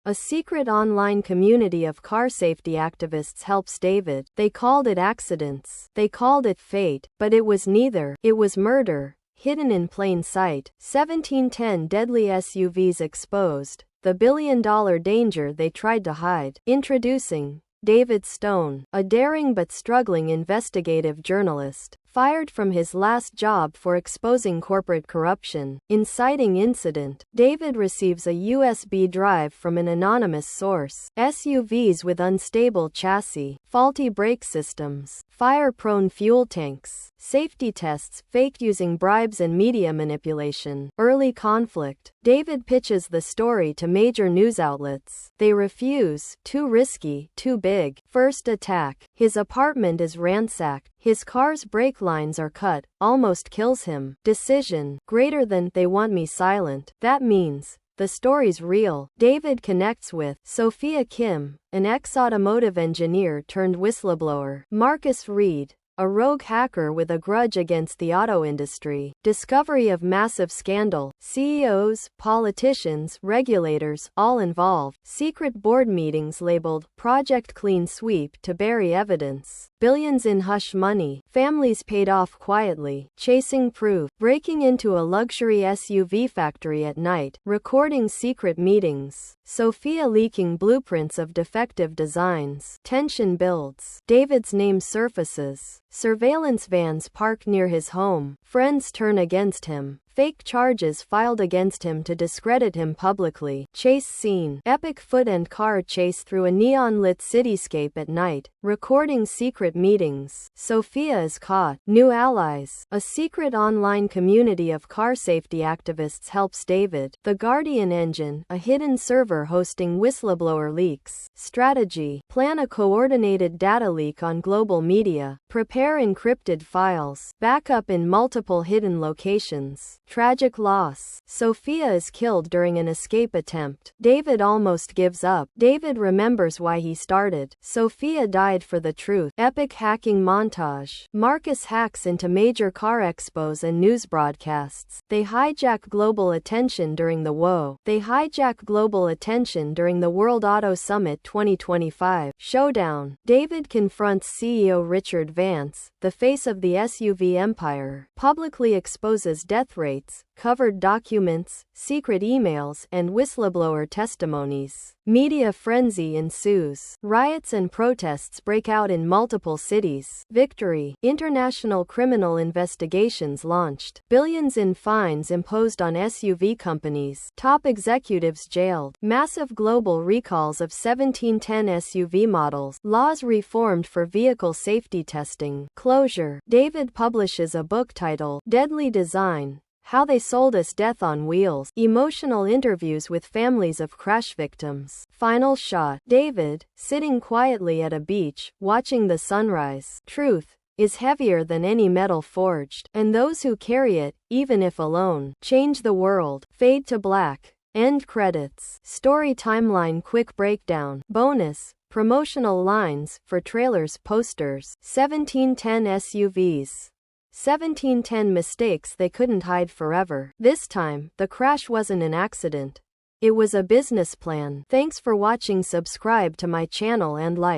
A secret online community of car safety activists helps David. They called it accidents. They called it fate. But it was neither. It was murder, hidden in plain sight. 1710 deadly SUVs exposed. The billion-dollar danger they tried to hide. Introducing David Stone, a daring but struggling investigative journalist, fired from his last job for exposing corporate corruption. Inciting incident. David receives a USB drive from an anonymous source. SUVs with unstable chassis, faulty brake systems, fire-prone fuel tanks, safety tests faked using bribes and media manipulation. Early conflict. David pitches the story to major news outlets. They refuse. Too risky, too big. First attack. His apartment is ransacked. His car's brake lines are cut, almost kills him. Decision. Greater than they want me silent. That means the story's real. David connects with Sophia Kim, an ex-automotive engineer turned whistleblower. Marcus Reed, a rogue hacker with a grudge against the auto industry. Discovery of massive scandal. CEOs, politicians, regulators, all involved. Secret board meetings labeled Project Clean Sweep to bury evidence. Billions in hush money. Families paid off quietly. Chasing proof. Breaking into a luxury SUV factory at night. Recording secret meetings. Sophia leaking blueprints of defective designs. Tension builds. David's name surfaces. Surveillance vans park near his home. Friends turn against him. Fake charges filed against him to discredit him publicly. Chase scene. Epic foot and car chase through a neon-lit cityscape at night. Recording secret meetings. Sophia is caught. New allies. A secret online community of car safety activists helps David. The Guardian Engine, a hidden server hosting whistleblower leaks. Strategy. Plan a coordinated data leak on global media. Prepare encrypted files. Backup in multiple hidden locations. Tragic loss. Sophia is killed during an escape attempt. David almost gives up. David remembers why he started. Sophia died for the truth. Epic hacking montage. Marcus hacks into major car expos and news broadcasts. They hijack global attention during the They hijack global attention during the World Auto Summit 2025. Showdown. David confronts CEO Richard Vance, the face of the SUV empire, publicly exposes death rates, covered documents, secret emails, and whistleblower testimonies. Media frenzy ensues. Riots and protests break out in multiple cities. Victory. International criminal investigations launched. Billions in fines imposed on SUV companies. Top executives jailed. Massive global recalls of 1710 SUV models. Laws reformed for vehicle safety testing. Closure. David publishes a book titled Deadly Design: How They Sold Us Death on Wheels. Emotional interviews with families of crash victims. Final shot. David, sitting quietly at a beach, watching the sunrise. Truth is heavier than any metal forged, and those who carry it, even if alone, change the world. Fade to black. End credits. Story timeline quick breakdown. Bonus. Promotional lines, for trailers, posters. 1710 SUVs. 1710 mistakes they couldn't hide forever. This time, the crash wasn't an accident. It was a business plan. Thanks for watching. Subscribe to my channel and like.